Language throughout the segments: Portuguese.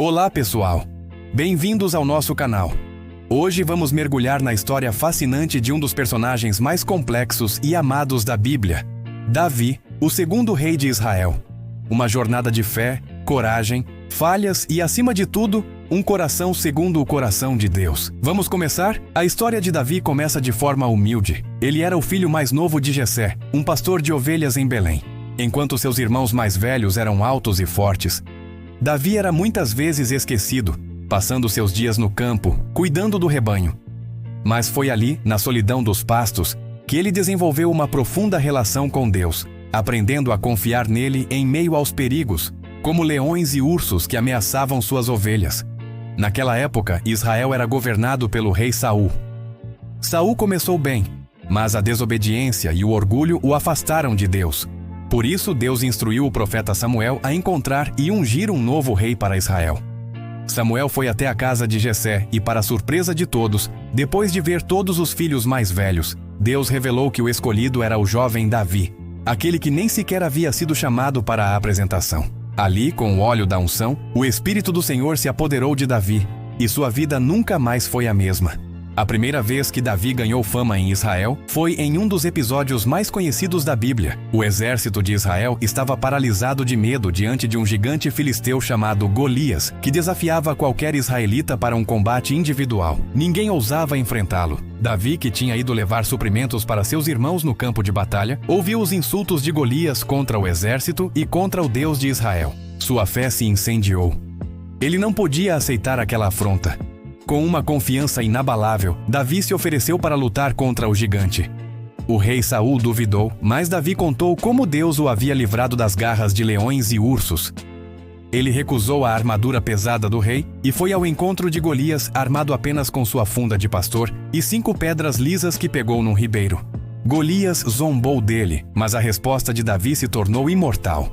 Olá, pessoal! Bem-vindos ao nosso canal. Hoje vamos mergulhar na história fascinante de um dos personagens mais complexos e amados da Bíblia, Davi, o segundo rei de Israel. Uma jornada de fé, coragem, falhas e, acima de tudo, um coração segundo o coração de Deus. Vamos começar? A história de Davi começa de forma humilde. Ele era o filho mais novo de Jessé, um pastor de ovelhas em Belém. Enquanto seus irmãos mais velhos eram altos e fortes, Davi era muitas vezes esquecido, passando seus dias no campo, cuidando do rebanho. Mas foi ali, na solidão dos pastos, que ele desenvolveu uma profunda relação com Deus, aprendendo a confiar nele em meio aos perigos, como leões e ursos que ameaçavam suas ovelhas. Naquela época, Israel era governado pelo rei Saul. Saul começou bem, mas a desobediência e o orgulho o afastaram de Deus. Por isso, Deus instruiu o profeta Samuel a encontrar e ungir um novo rei para Israel. Samuel foi até a casa de Jessé e, para surpresa de todos, depois de ver todos os filhos mais velhos, Deus revelou que o escolhido era o jovem Davi, aquele que nem sequer havia sido chamado para a apresentação. Ali, com o óleo da unção, o Espírito do Senhor se apoderou de Davi, e sua vida nunca mais foi a mesma. A primeira vez que Davi ganhou fama em Israel foi em um dos episódios mais conhecidos da Bíblia. O exército de Israel estava paralisado de medo diante de um gigante filisteu chamado Golias, que desafiava qualquer israelita para um combate individual. Ninguém ousava enfrentá-lo. Davi, que tinha ido levar suprimentos para seus irmãos no campo de batalha, ouviu os insultos de Golias contra o exército e contra o Deus de Israel. Sua fé se incendiou. Ele não podia aceitar aquela afronta. Com uma confiança inabalável, Davi se ofereceu para lutar contra o gigante. O rei Saul duvidou, mas Davi contou como Deus o havia livrado das garras de leões e ursos. Ele recusou a armadura pesada do rei e foi ao encontro de Golias armado apenas com sua funda de pastor e 5 pedras lisas que pegou num ribeiro. Golias zombou dele, mas a resposta de Davi se tornou imortal.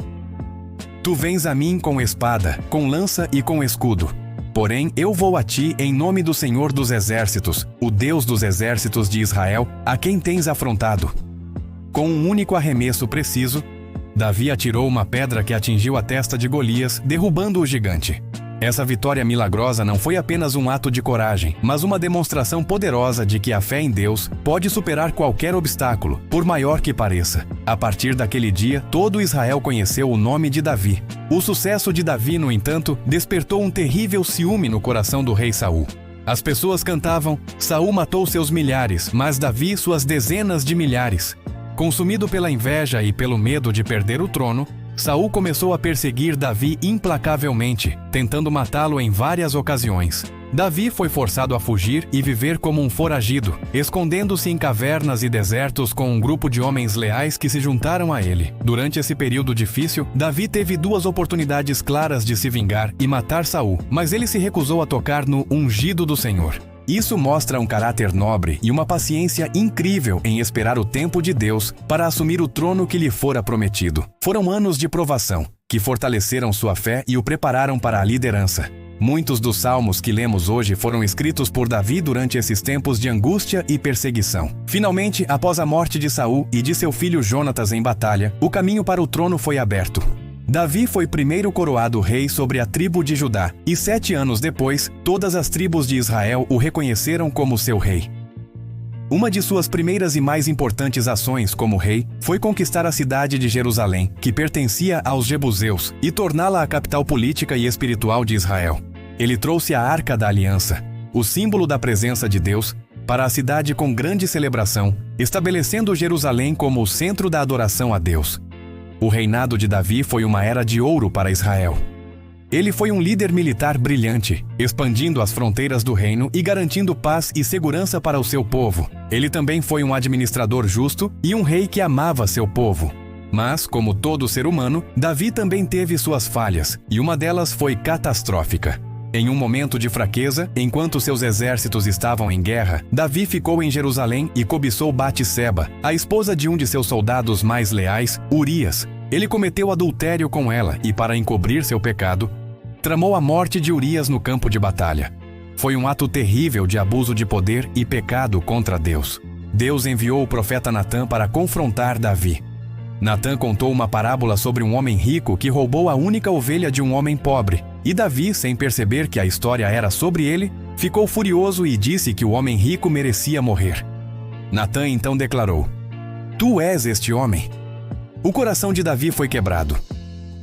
Tu vens a mim com espada, com lança e com escudo. Porém, eu vou a ti em nome do Senhor dos Exércitos, o Deus dos exércitos de Israel, a quem tens afrontado. Com um único arremesso preciso, Davi atirou uma pedra que atingiu a testa de Golias, derrubando o gigante. Essa vitória milagrosa não foi apenas um ato de coragem, mas uma demonstração poderosa de que a fé em Deus pode superar qualquer obstáculo, por maior que pareça. A partir daquele dia, todo Israel conheceu o nome de Davi. O sucesso de Davi, no entanto, despertou um terrível ciúme no coração do rei Saul. As pessoas cantavam: Saul matou seus milhares, mas Davi suas dezenas de milhares. Consumido pela inveja e pelo medo de perder o trono, Saul começou a perseguir Davi implacavelmente, tentando matá-lo em várias ocasiões. Davi foi forçado a fugir e viver como um foragido, escondendo-se em cavernas e desertos com um grupo de homens leais que se juntaram a ele. Durante esse período difícil, Davi teve 2 oportunidades claras de se vingar e matar Saul, mas ele se recusou a tocar no ungido do Senhor. Isso mostra um caráter nobre e uma paciência incrível em esperar o tempo de Deus para assumir o trono que lhe fora prometido. Foram anos de provação, que fortaleceram sua fé e o prepararam para a liderança. Muitos dos salmos que lemos hoje foram escritos por Davi durante esses tempos de angústia e perseguição. Finalmente, após a morte de Saul e de seu filho Jonatas em batalha, o caminho para o trono foi aberto. Davi foi primeiro coroado rei sobre a tribo de Judá, e 7 anos depois, todas as tribos de Israel o reconheceram como seu rei. Uma de suas primeiras e mais importantes ações como rei foi conquistar a cidade de Jerusalém, que pertencia aos jebuseus, e torná-la a capital política e espiritual de Israel. Ele trouxe a Arca da Aliança, o símbolo da presença de Deus, para a cidade com grande celebração, estabelecendo Jerusalém como o centro da adoração a Deus. O reinado de Davi foi uma era de ouro para Israel. Ele foi um líder militar brilhante, expandindo as fronteiras do reino e garantindo paz e segurança para o seu povo. Ele também foi um administrador justo e um rei que amava seu povo. Mas, como todo ser humano, Davi também teve suas falhas, e uma delas foi catastrófica. Em um momento de fraqueza, enquanto seus exércitos estavam em guerra, Davi ficou em Jerusalém e cobiçou Batseba, a esposa de um de seus soldados mais leais, Urias. Ele cometeu adultério com ela e, para encobrir seu pecado, tramou a morte de Urias no campo de batalha. Foi um ato terrível de abuso de poder e pecado contra Deus. Deus enviou o profeta Natã para confrontar Davi. Natã contou uma parábola sobre um homem rico que roubou a única ovelha de um homem pobre E Davi, sem perceber que a história era sobre ele, ficou furioso e disse que o homem rico merecia morrer. Natã então declarou: Tu és este homem. O coração de Davi foi quebrado.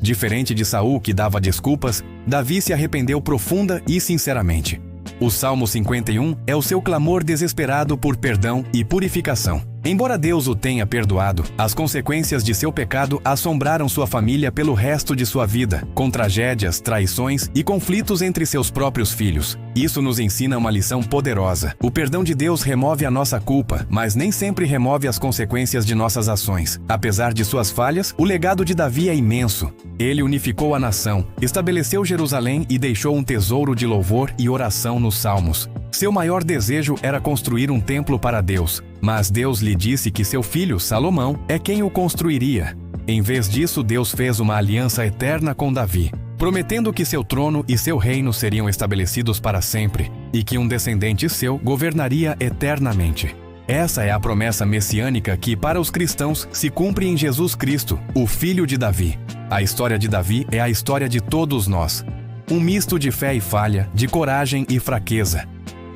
Diferente de Saul, que dava desculpas, Davi se arrependeu profunda e sinceramente. O Salmo 51 é o seu clamor desesperado por perdão e purificação. Embora Deus o tenha perdoado, as consequências de seu pecado assombraram sua família pelo resto de sua vida, com tragédias, traições e conflitos entre seus próprios filhos. Isso nos ensina uma lição poderosa. O perdão de Deus remove a nossa culpa, mas nem sempre remove as consequências de nossas ações. Apesar de suas falhas, o legado de Davi é imenso. Ele unificou a nação, estabeleceu Jerusalém e deixou um tesouro de louvor e oração nos Salmos. Seu maior desejo era construir um templo para Deus, mas Deus lhe disse que seu filho, Salomão, é quem o construiria. Em vez disso, Deus fez uma aliança eterna com Davi, prometendo que seu trono e seu reino seriam estabelecidos para sempre, e que um descendente seu governaria eternamente. Essa é a promessa messiânica que, para os cristãos, se cumpre em Jesus Cristo, o Filho de Davi. A história de Davi é a história de todos nós. Um misto de fé e falha, de coragem e fraqueza.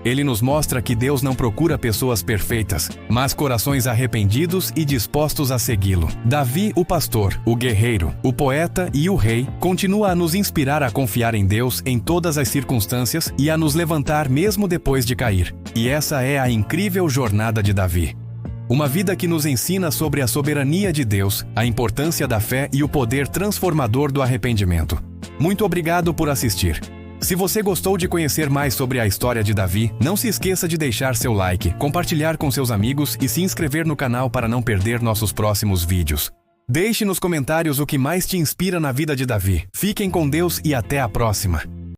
Ele nos mostra que Deus não procura pessoas perfeitas, mas corações arrependidos e dispostos a segui-lo. Davi, o pastor, o guerreiro, o poeta e o rei, continua a nos inspirar a confiar em Deus em todas as circunstâncias e a nos levantar mesmo depois de cair. E essa é a incrível jornada de Davi. Uma vida que nos ensina sobre a soberania de Deus, a importância da fé e o poder transformador do arrependimento. Muito obrigado por assistir. Se você gostou de conhecer mais sobre a história de Davi, não se esqueça de deixar seu like, compartilhar com seus amigos e se inscrever no canal para não perder nossos próximos vídeos. Deixe nos comentários o que mais te inspira na vida de Davi. Fiquem com Deus e até a próxima!